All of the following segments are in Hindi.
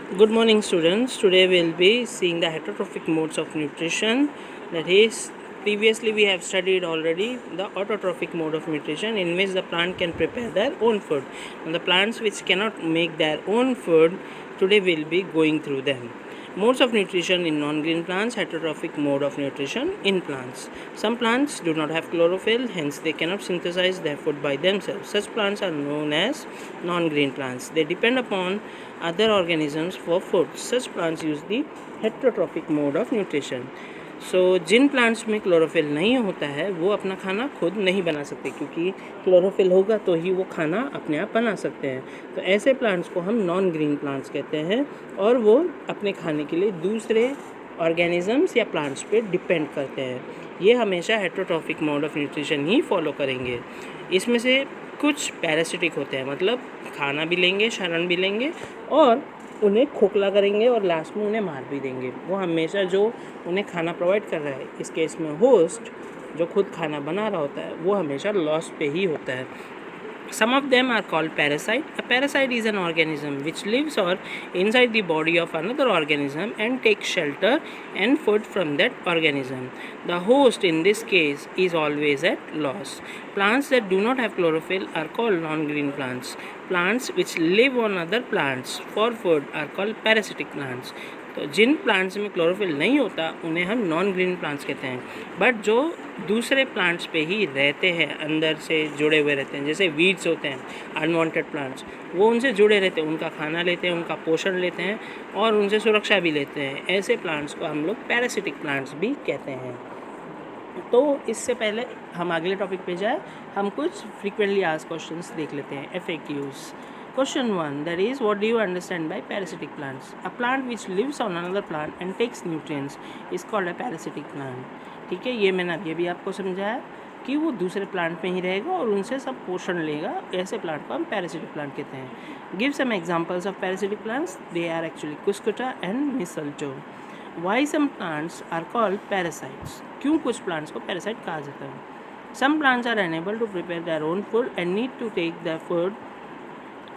Good morning, students. Today we'll be seeing the heterotrophic modes of nutrition. That is, previously we have studied already the autotrophic mode of nutrition, in which the plant can prepare their own food. And the plants which cannot make their own food, today we'll be going through them. Modes of nutrition in non-green plants, heterotrophic mode of nutrition in plants. Some plants do not have chlorophyll, hence they cannot synthesize their food by themselves. Such plants are known as non-green plants. They depend upon other organisms for food. Such plants use the heterotrophic mode of nutrition. जिन प्लांट्स में क्लोरोफिल नहीं होता है वो अपना खाना खुद नहीं बना सकते, क्योंकि क्लोरोफिल होगा तो ही वो खाना अपने आप बना सकते हैं। तो ऐसे प्लांट्स को हम नॉन ग्रीन प्लांट्स कहते हैं, और वो अपने खाने के लिए दूसरे ऑर्गेनिजम्स या प्लांट्स पे डिपेंड करते हैं। ये हमेशा heterotrophic mode of nutrition he follow करेंगे। इसमें से कुछ पैरासिटिक होते हैं, मतलब खाना भी लेंगे, शरण भी लेंगे, और उन्हें खोखला करेंगे और लास्ट में उन्हें मार भी देंगे। वो हमेशा जो उन्हें खाना प्रोवाइड कर रहा है, इस केस में होस्ट जो खुद खाना बना रहा होता है, वो हमेशा लॉस पे ही होता है। Some of them are called parasite. A parasite is an organism which lives or inside the body of another organism and takes shelter and food from that organism. The host in this case is always at loss. Plants that do not have chlorophyll are called non-green plants. Plants which live on other plants for food are called parasitic plants. तो जिन प्लांट्स में क्लोरोफिल नहीं होता उन्हें हम नॉन ग्रीन प्लांट्स कहते हैं, बट जो दूसरे प्लांट्स पे ही रहते हैं, अंदर से जुड़े हुए रहते हैं, जैसे वीड्स होते हैं, अनवांटेड प्लांट्स, वो उनसे जुड़े रहते हैं, उनका खाना लेते हैं, उनका पोषण लेते हैं और उनसे सुरक्षा भी लेते हैं। ऐसे प्लांट्स को हम लोग पैरासिटिक प्लांट्स भी कहते हैं। तो इससे पहले हम अगले टॉपिक पे जाए, हम कुछ फ्रीक्वेंटली आस्क्ड क्वेश्चंस देख लेते हैं, FAQs। Question 1, that is, what do you understand by parasitic plants? A plant which lives on another plant and takes nutrients is called a parasitic plant. ठीक है, ये मैंने अभी अभी आपको समझाया कि वो दूसरे प्लांट में ही रहेगा और उनसे सब पोषण लेगा। ऐसे प्लांट को हम पैरासिटिक प्लांट कहते हैं। Give some examples of parasitic plants. They are actually cuscuta and mistletoe. Why some plants are called parasites? क्यों कुछ प्लांट्स को पैरासाइट कहा जाता है? Some plants are unable to prepare their own food and need to take their food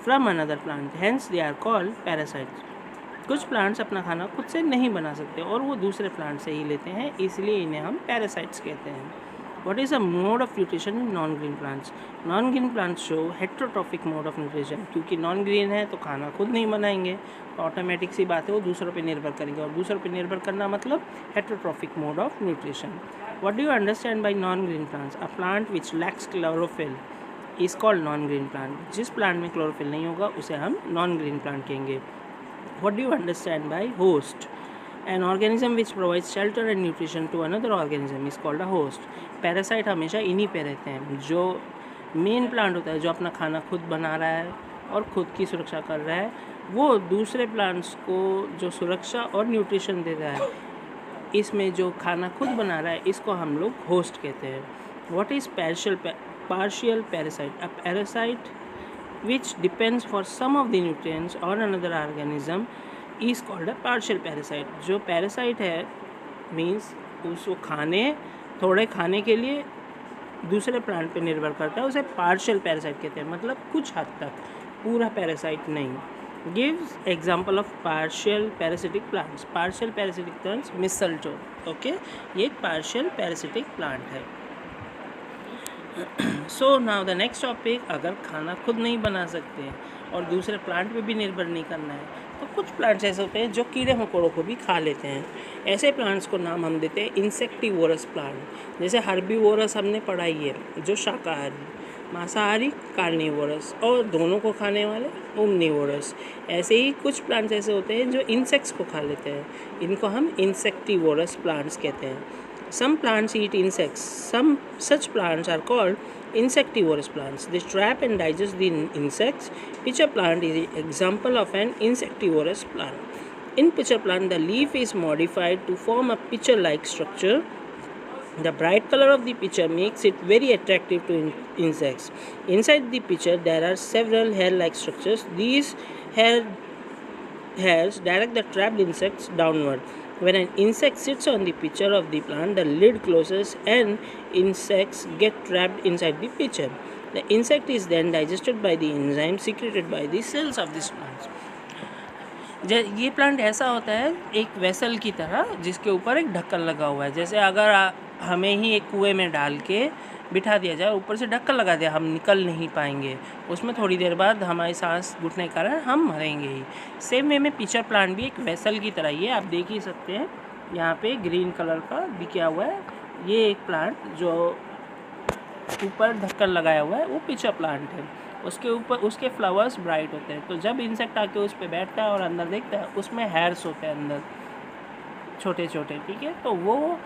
from another plant, hence they are called parasites. कुछ प्लांट्स अपना खाना खुद से नहीं बना सकते और वो दूसरे प्लांट से ही लेते हैं, इसलिए इन्हें हम पैरासाइट्स कहते हैं। What is a mode of nutrition in non green plants? Non green plants show heterotrophic mode of nutrition. क्योंकि नॉन ग्रीन है तो खाना खुद नहीं बनाएंगे, तो ऑटोमेटिक सी बात है वो दूसरों पे निर्भर करेंगे, और दूसरों पे निर्भर करना मतलब heterotrophic mode of nutrition. What do you understand by non green plants? A plant which lacks chlorophyll is called non green plant. जिस प्लांट में क्लोरोफिल नहीं होगा उसे हम नॉन ग्रीन प्लांट कहेंगे। What do you understand by host? An organism which provides shelter and nutrition to another organism is called a host. Parasite हमेशा इन्हीं पे रहते हैं। जो मेन प्लांट होता है, जो अपना खाना खुद बना रहा है और खुद की सुरक्षा कर रहा है, वो दूसरे प्लांट्स को जो सुरक्षा और न्यूट्रिशन दे रहा है, इसमें जो खाना खुद बना रहा है, इसको हम लोग होस्ट कहते हैं। What is partial parasite? A parasite which depends for some of the nutrients on another organism is called a partial parasite. जो पैरासाइट है मीन्स उसको थोड़े खाने के लिए दूसरे प्लांट पे निर्भर करता है, उसे पार्शियल पैरासाइट कहते हैं, मतलब कुछ हद तक, पूरा पैरासाइट नहीं। Gives example of partial parasitic plants. Partial parasitic plants mistletoe. Okay, ये एक पार्शियल पैरासिटिक प्लांट है। So now the next topic, अगर खाना खुद नहीं बना सकते और दूसरे प्लांट पे भी निर्भर नहीं करना है, तो कुछ प्लांट्स ऐसे होते हैं जो कीड़े मकोड़ों को भी खा लेते हैं। ऐसे प्लांट्स को नाम हम देते हैं इंसेक्टिवोरस प्लांट। जैसे हर्बीवोरस हमने पढ़ाई है, जो शाकाहारी, मांसाहारी कार्निवोरस, और दोनों को खाने वाले ओमनिवोरस। ऐसे ही कुछ प्लांट्स ऐसे होते हैं जो इंसेक्ट्स को खा लेते हैं, इनको हम इंसेक्टिवोरस प्लांट्स कहते हैं। Some plants eat insects. Some such plants are called insectivorous plants. They trap and digest the insects. Pitcher plant is an example of an insectivorous plant. In pitcher plant, the leaf is modified to form a pitcher-like structure. The bright color of the pitcher makes it very attractive to insects. Inside the pitcher, there are several hair-like structures. These hairs direct the trapped insects downward. When an insect sits on the pitcher of the plant, the lid closes and insects get trapped inside the pitcher. The insect is then digested by the enzyme secreted by the cells of this plant. ये प्लांट ऐसा होता है एक वेसल की तरह जिसके ऊपर एक ढक्कन लगा हुआ है। जैसे अगर हमें ही एक कुएं में डाल के बिठा दिया जाए, ऊपर से ढक्कन लगा दिया, हम निकल नहीं पाएंगे, उसमें थोड़ी देर बाद हमारी सांस घुटने के कारण हम मरेंगे ही। सेम वे में पिचर प्लांट भी एक वेसल की तरह ही है। आप देख ही सकते हैं यहाँ पे ग्रीन कलर का दिखा हुआ है। ये एक प्लांट जो ऊपर ढक्कन लगाया हुआ है वो पिचर प्लांट है। उसके ऊपर उसके फ्लावर्स ब्राइट होते हैं, तो जब इंसेक्ट आके उस पर बैठता है और अंदर देखता है, उसमें हेयर्स होते हैं अंदर छोटे छोटे, ठीक है, तो वो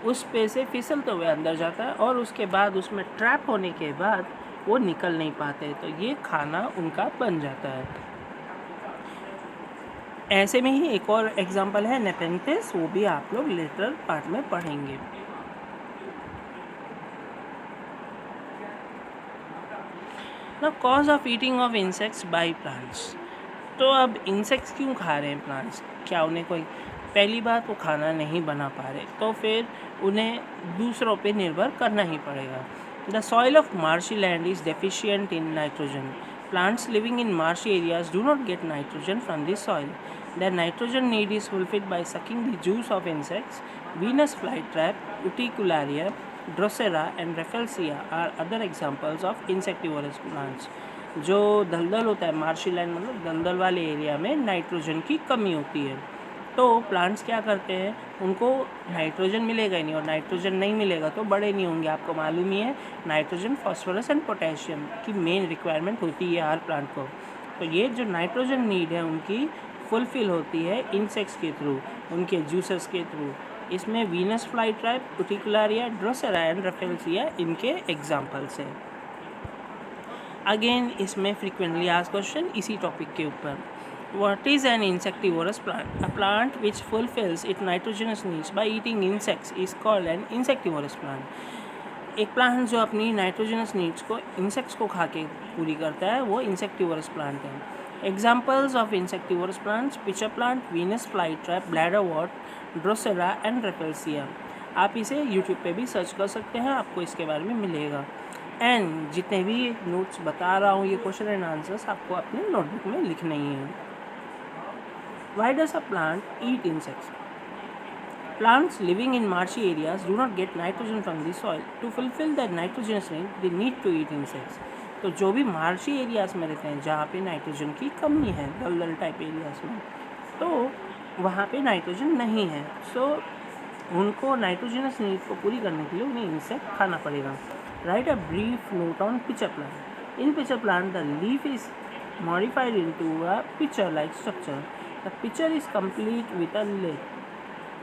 उस पे से फिसलते हुए अंदर जाता है और उसके बाद उसमें ट्रैप होने के बाद वो निकल नहीं पाते, तो ये खाना उनका बन जाता है। ऐसे में ही एक और एग्जांपल है नेपेंथिस, वो भी आप लोग लेटर पार्ट में पढ़ेंगे। ना cause of eating of insects by plants. तो अब इंसेक्ट्स क्यों खा रहे हैं प्लांट्स? क्या उन्हें कोई, पहली बात वो खाना नहीं बना पा रहे, तो फिर उन्हें दूसरों पे निर्भर करना ही पड़ेगा। The soil of marshy land is deficient in nitrogen. Plants living in marshy areas do not gate nitrogen from this soil. Their nitrogen need is fulfilled by sucking the juice of insects. Venus flytrap, Uticularia, Drosera and Rafflesia are other examples of insectivorous plants. जो दलदल होता है, मार्शी लैंड मतलब दलदल वाले एरिया में नाइट्रोजन की कमी होती है, तो प्लांट्स क्या करते हैं, उनको नाइट्रोजन मिलेगा ही नहीं, और नाइट्रोजन नहीं मिलेगा तो बड़े नहीं होंगे। आपको मालूम ही है नाइट्रोजन, फॉस्फोरस एंड पोटेशियम की मेन रिक्वायरमेंट होती है हर प्लांट को। तो ये जो नाइट्रोजन नीड है उनकी फुलफ़िल होती है इंसेक्ट्स के थ्रू, उनके जूसेस के थ्रू। इसमें वीनस फ्लाईट्रैप, उटिकुलारिया, ड्रोसेरा एंड रफेल्सिया इनके एग्जाम्पल्स हैं। अगेन इसमें फ्रीक्वेंटली आस्क्ड क्वेश्चन इसी टॉपिक के ऊपर। What is an insectivorous plant? A plant which fulfills its nitrogenous needs by eating insects is called an insectivorous plant. एक प्लांट जो अपनी नाइट्रोजनस नीड्स को इंसेक्ट्स को खा के पूरी करता है वो इंसेक्टिवरस प्लांट है। Examples of insectivorous plants: pitcher plant, Venus flytrap, bladderwort, drosera and rafflesia. आप इसे यूट्यूब पे भी सर्च कर सकते हैं, आपको इसके बारे में मिलेगा। एंड जितने भी नोट्स बता रहा हूँ ये क्वेश्चन एंड आंसर्स आपको अपने नोटबुक में लिखने ही हैं। Why does a plant eat insects? Plants living in marshy areas do not get nitrogen from the soil. To fulfill their nitrogenous need, they need to eat insects. तो जो भी मार्शी एरियाज़ में रहते हैं जहाँ पे नाइट्रोजन की कमी है, दलदल टाइप एरियाज़ में, तो वहाँ पे नाइट्रोजन नहीं है, सो उनको नाइट्रोजनस नीड को पूरी करने के लिए उन्हें इंसेक्ट खाना पड़ेगा। Right a brief note on pitcher plant. In pitcher plant the leaf is modified into a pitcher-like structure. The pitcher is complete with a lid.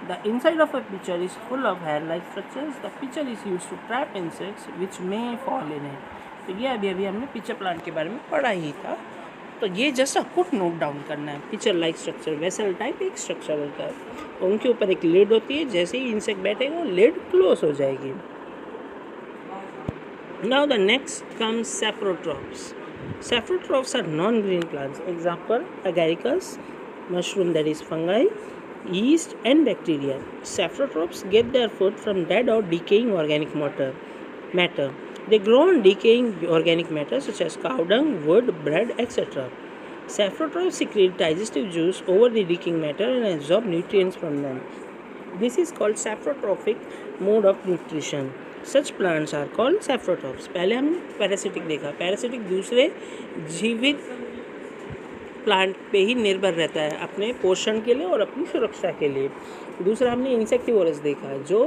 The inside of a pitcher is full of hair-like structures. The pitcher is used to trap insects which may fall in it. तो ये अभी हमने पिचर प्लांट के बारे में पढ़ा ही था, तो ये जस्ट आपको नोट डाउन करना है। Pitcher like structure, vessel type एक स्ट्रक्चर होता है, उनके ऊपर एक लिड होती है, जैसे ही इंसेक्ट बैठेगा लिड क्लोज हो जाएगी। Now the next comes saprotrophs. Saprotrophs are non-green plants. Example: agaricus, mushroom that is fungi, yeast and bacteria. Saprotrophs get their food from dead or decaying organic matter. They grow on decaying organic matter such as cow dung, wood, bread, etc. Saprotrophs secrete digestive juice over the decaying matter and absorb nutrients from them. This is called saprotrophic mode of nutrition. Such plants are called saprotrophs. पहले हमने पैरासिटिक देखा, पैरासिटिक दूसरे जीवित प्लांट पे ही निर्भर रहता है अपने पोषण के लिए और अपनी सुरक्षा के लिए। दूसरा हमने इंसेक्टिवोरस देखा जो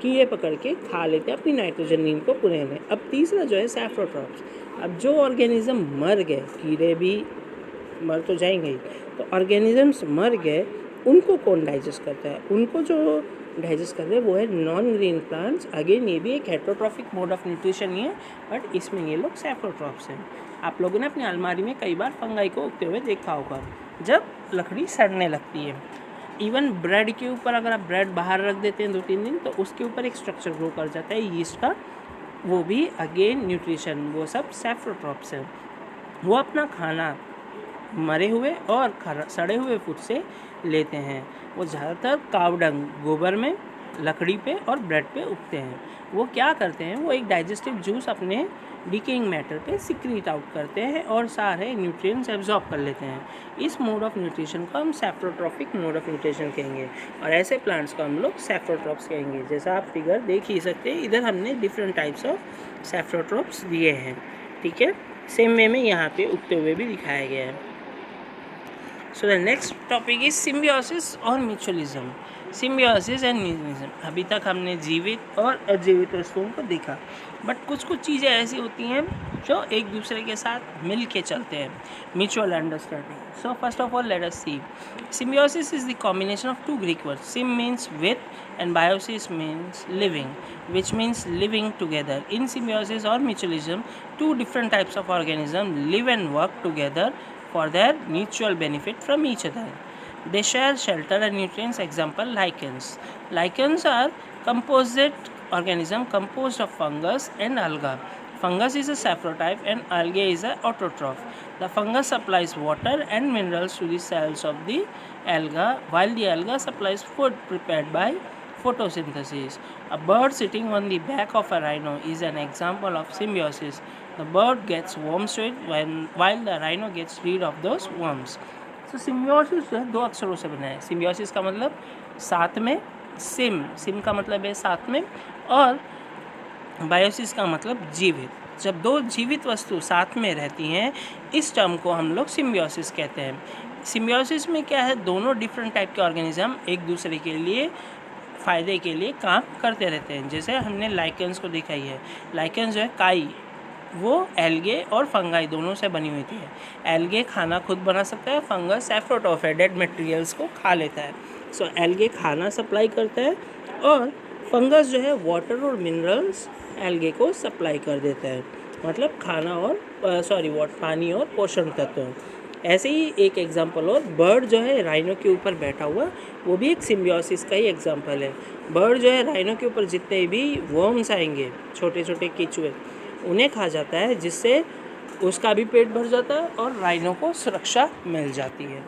कीड़े पकड़ के खा लेते हैं अपनी नाइट्रोजन नीड को पूरे में। अब तीसरा जो है सैप्रोट्रॉप्स। अब जो ऑर्गेनिज्म मर गए, कीड़े भी मर तो जाएंगे ही, तो ऑर्गेनिजम्स मर गए उनको कौन डाइजेस्ट करता है? उनको जो डाइजेस्ट कर रहे हैं वो है नॉन ग्रीन प्लांट्स। अगेन ये भी एक हेटरोट्रॉफिक मोड ऑफ न्यूट्रिशन ही है, बट इसमें ये लोग सैप्रोट्रॉप्स हैं। आप लोगों ने अपनी अलमारी में कई बार फंगाई को उगते हुए देखा होगा जब लकड़ी सड़ने लगती है। इवन ब्रेड के ऊपर अगर आप ब्रेड बाहर रख देते हैं 2-3 दिन तो उसके ऊपर एक स्ट्रक्चर ग्रो कर जाता है यीस्ट का, वो भी अगेन न्यूट्रिशन, वो सब सैप्रोट्रॉप्स हैं। वो अपना खाना मरे हुए और सड़े हुए फूड से लेते हैं। वो ज़्यादातर काव डंग, गोबर में लकड़ी पे और ब्रेड पे उगते हैं। वो क्या करते हैं, वो एक डाइजेस्टिव जूस अपने डिकेइंग मैटर पे सिक्रीट आउट करते हैं और सारे न्यूट्रिएंट्स एब्जॉर्ब कर लेते हैं। इस मोड ऑफ न्यूट्रिशन को हम सैप्रोट्रॉफिक मोड ऑफ न्यूट्रिशन कहेंगे और ऐसे प्लांट्स को हम लोग सैप्रोट्रॉप्स कहेंगे। जैसा आप फिगर देख ही सकते हैं, इधर हमने डिफरेंट टाइप्स ऑफ सैप्रोट्रॉप्स दिए हैं, ठीक है। सेम वे में यहाँ पे उगते हुए भी दिखाया गया है। So the next topic is symbiosis और म्यूचुअलिज्म। सिम्बियोसिस एंड म्यूचुअलिज्म, अभी तक हमने जीवित और अजीवित वस्तुओं को देखा, बट कुछ चीज़ें ऐसी होती हैं जो एक दूसरे के साथ मिल के चलते हैं, mutual understanding. So first of all let us see, symbiosis is the combination of two Greek words. Sim means with and biosis means living, which means living together. In symbiosis or mutualism, two different types of organisms live and work together for their mutual benefit from each other. They share shelter and nutrients. Example, lichens. Lichens are composite organism composed of fungus and alga. Fungus is a saprotype and algae is an autotroph. The fungus supplies water and minerals to the cells of the alga, while the alga supplies food prepared by photosynthesis. A bird sitting on the back of a rhino is an example of symbiosis. The bird gets worms to it while the rhino gets rid of those worms. तो सिम्बियोसिस जो है दो अक्षरों से बना है। सिम्बियोसिस का मतलब साथ में, सिम का मतलब है साथ में, और बायोसिस का मतलब जीवित। जब दो जीवित वस्तु साथ में रहती हैं, इस टर्म को हम लोग सिम्बियोसिस कहते हैं। सिम्बियोसिस में क्या है, दोनों डिफरेंट टाइप के ऑर्गेनिज्म एक दूसरे के लिए फ़ायदे के लिए काम करते रहते हैं। जैसे हमने लाइकेंस को देखा ही है, लाइकेंस जो है काई, वो एल्गे और फंगाई दोनों से बनी हुई थी। एल्गे खाना खुद बना सकता है, फंगस सैप्रोटॉफ है, डेड मटेरियल्स को खा लेता है। सो एल्गे खाना सप्लाई करता है और फंगस जो है वाटर और मिनरल्स एल्गे को सप्लाई कर देता है, मतलब खाना और पानी और पोषण तत्व। ऐसे ही एक एग्जांपल और, बर्ड जो है राइनो के ऊपर बैठा हुआ, वो भी एक सिम्बियोसिस का ही एग्जांपल है। बर्ड जो है राइनो के ऊपर जितने भी वर्म्स आएंगे, छोटे छोटे कीचुए, उन्हें खा जाता है, जिससे उसका भी पेट भर जाता है और राइनो को सुरक्षा मिल जाती है।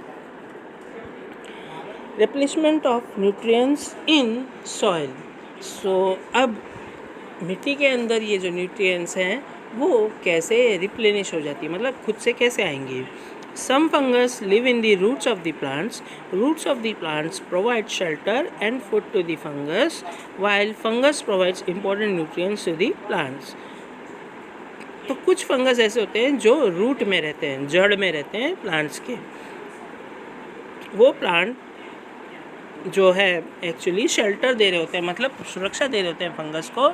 Replacement of nutrients in soil. So अब मिट्टी के अंदर ये जो न्यूट्रिएंट्स हैं वो कैसे रिप्लेनिश हो जाती है, मतलब खुद से कैसे आएंगे। Some fungus live in the roots of the plants. Roots of the plants provide shelter and food to the fungus, while fungus provides important nutrients to the plants. तो कुछ फंगस ऐसे होते हैं जो रूट में रहते हैं, जड़ में रहते हैं प्लांट्स के। वो प्लांट जो है एक्चुअली शेल्टर दे रहे होते हैं, मतलब सुरक्षा दे रहे होते हैं फंगस को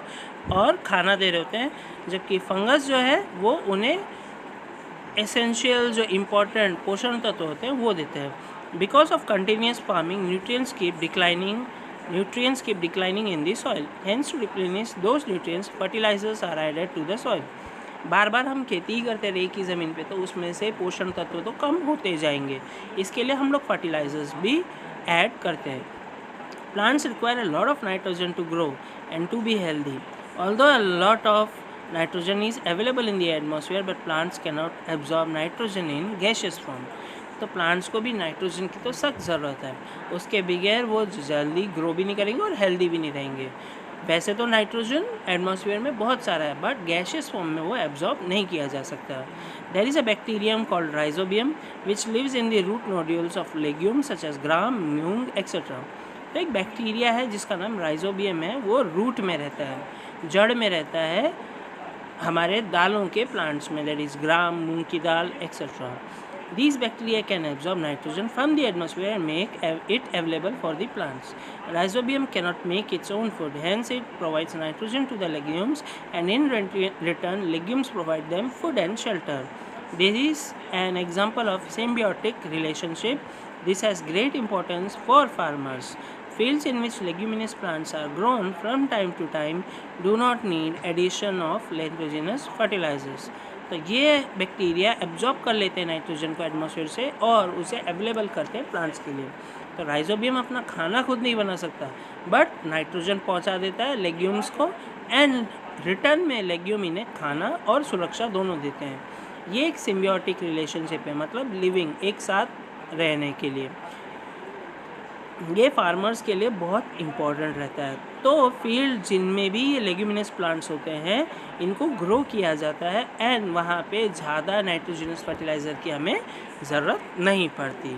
और खाना दे रहे होते हैं, जबकि फंगस जो है वो उन्हें एसेंशियल जो इम्पोर्टेंट पोषण तत्व होते हैं वो देते हैं। Because of continuous farming, nutrients keep declining in the soil, hence to replenish those nutrients fertilisers are added to the soil. बार बार हम खेती करते रहे की ज़मीन पे, तो उसमें से पोषण तत्व तो कम होते जाएंगे, इसके लिए हम लोग फर्टिलाइजर्स भी ऐड करते हैं। Plants require a lot of nitrogen to grow and to be healthy. Although a lot of nitrogen is available in the atmosphere, but plants cannot absorb nitrogen in gaseous form. तो प्लांट्स को भी नाइट्रोजन की तो सख्त ज़रूरत है, उसके बगैर वो जल्दी ग्रो भी नहीं करेंगे और हेल्दी भी नहीं रहेंगे। वैसे तो नाइट्रोजन एटमॉस्फेयर में बहुत सारा है, बट गैशियस फॉर्म में वो एब्जॉर्ब नहीं किया जा सकता। There is a bacterium called rhizobium which lives in the root nodules of legumes such as gram, moong etcetera. तो एक बैक्टीरिया है जिसका नाम राइजोबियम है, वो रूट में रहता है, जड़ में रहता है हमारे दालों के प्लांट्स में, दैट इज़ ग्राम, मूंग की दाल etcetera. These bacteria can absorb nitrogen from the atmosphere and make it available for the plants. Rhizobium cannot make its own food, hence it provides nitrogen to the legumes, and in return legumes provide them food and shelter. This is an example of symbiotic relationship. This has great importance for farmers. Fields in which leguminous plants are grown from time to time do not need addition of nitrogenous fertilizers. तो ये बैक्टीरिया एब्जॉर्ब कर लेते हैं नाइट्रोजन को एटमॉस्फेयर से और उसे अवेलेबल करते हैं प्लांट्स के लिए। तो राइजोबियम अपना खाना खुद नहीं बना सकता, बट नाइट्रोजन पहुंचा देता है लेग्यूम्स को, एंड रिटर्न में लेग्यूम इन्हें खाना और सुरक्षा दोनों देते हैं। ये एक सिम्बियोटिक रिलेशनशिप है, मतलब लिविंग, एक साथ रहने के लिए। ये फार्मर्स के लिए बहुत इम्पॉर्टेंट रहता है। तो फील्ड जिनमें भी ये लेग्यूमिनस प्लांट्स होते हैं इनको ग्रो किया जाता है एंड वहाँ पे ज़्यादा नाइट्रोजनस फर्टिलाइज़र की हमें ज़रूरत नहीं पड़ती।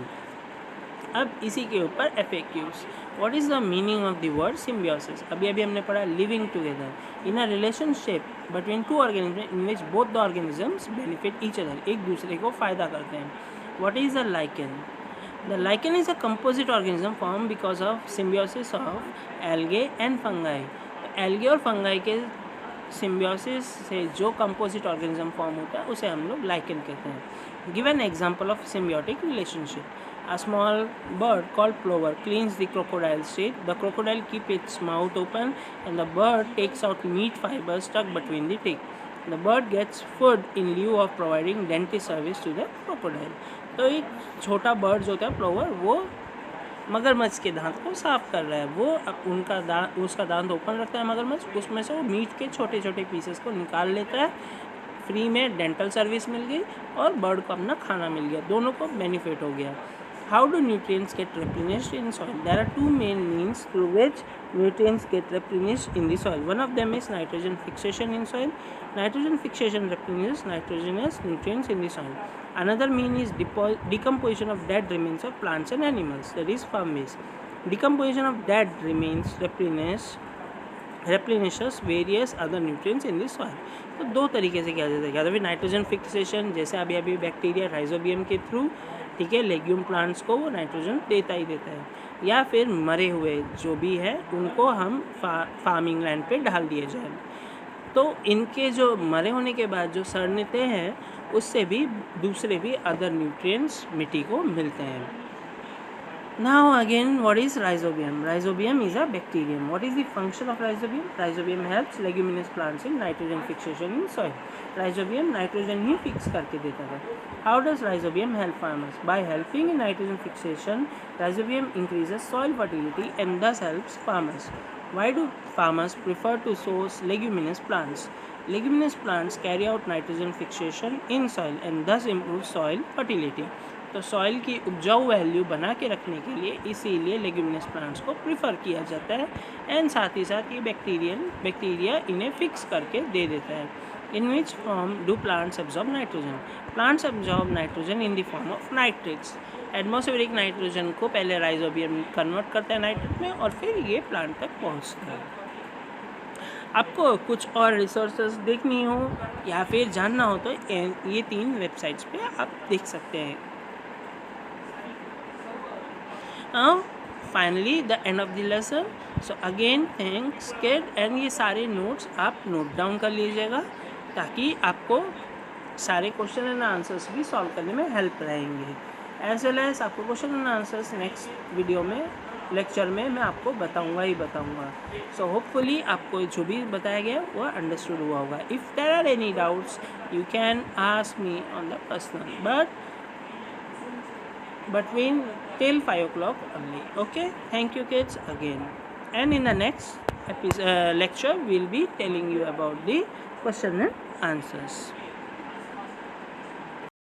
अब इसी के ऊपर FAQs। What is the meaning of the word symbiosis? अभी हमने पढ़ा living together in a relationship between two organism in which both the organisms benefit each other, एक दूसरे को फ़ायदा करते हैं। What is the lichen? The lichen is a composite organism formed because of symbiosis of algae and fungi. तो algae और fungi के symbiosis से जो composite organism form होता है उसे हम लोग lichen कहते हैं। Give an example of symbiotic relationship. A small bird called plover cleans the crocodile's teeth. The crocodile keeps its mouth open and the bird takes out meat fibers stuck between the teeth. The bird gets food in lieu of providing dentist service to the crocodile. तो एक छोटा बर्ड जो होता है प्लोवर, वो मगरमच्छ के दांत को साफ़ कर रहा है। वो उसका दांत ओपन रखता है मगरमच्छ, उसमें से वो मीट के छोटे छोटे पीसेस को निकाल लेता है। फ्री में डेंटल सर्विस मिल गई और बर्ड को अपना खाना मिल गया, दोनों को बेनिफिट हो गया। How do nutrients get replenished in soil? There are two main means through which nutrients get replenished in the soil. One of them is nitrogen fixation in soil. Nitrogen fixation replenishes nitrogenous nutrients in the soil. Another mean is decomposition of dead remains of plants and animals, that is farm waste. Decomposition of dead remains replenishes various other nutrients in the soil. तो दो तरीके से किया जाता है, या तो फिर नाइट्रोजन फिक्सेशन जैसे अभी बैक्टीरिया राइजोबियम के थ्रू, ठीक है, लेग्यूम प्लांट्स को वो नाइट्रोजन देता ही देता है, या फिर मरे हुए जो भी है उनको हम फार्मिंग लैंड पे डाल दिए जाए। तो इनके जो मरे होने के बाद जो सड़ते हैं उससे भी दूसरे भी अदर न्यूट्रिएंट्स मिट्टी को मिलते हैं। Now again, what is rhizobium? Rhizobium is a bacterium. What is the function of rhizobium? Rhizobium helps leguminous plants in nitrogen fixation in soil. Rhizobium nitrogen he fix करके देता है। How does rhizobium help farmers? By helping in nitrogen fixation, rhizobium increases soil fertility and thus helps farmers. Why do farmers prefer to source leguminous plants? Leguminous plants carry out nitrogen fixation in soil and thus improve soil fertility. तो सॉइल की उपजाऊ वैल्यू बना के रखने के लिए इसीलिए लेग्यूमिनस प्लांट्स को प्रिफर किया जाता है एंड साथ ही साथ ये बैक्टीरिया इन्हें फिक्स करके दे देता है। In which form do plants absorb nitrogen? Plants absorb nitrogen in the form of nitrates. Atmospheric nitrogen को पहले राइजोबियम कन्वर्ट करता है नाइट्रेट में और फिर ये प्लांट तक पहुँचता है। आपको कुछ और रिसोर्सेज देखनी हो या फिर जानना हो तो ये 3 वेबसाइट्स पे आप देख सकते हैं। Now finally the end of the lesson. So again thanks kid, and ये सारे नोट्स आप नोट डाउन कर लीजिएगा ताकि आपको सारे क्वेश्चन एंड आंसर्स भी सॉल्व करने में हेल्प रहेंगे। एज वेल एज आपको question and answers next video में लेक्चर में मैं आपको बताऊंगा। सो होपफुली आपको जो भी बताया गया वो अंडरस्टूड हुआ होगा। If there are any doubts you can ask me on the personal, but between till 5 o'clock only. Okay, thank you kids again, and in the next lecture we'll be telling you about the question and answers.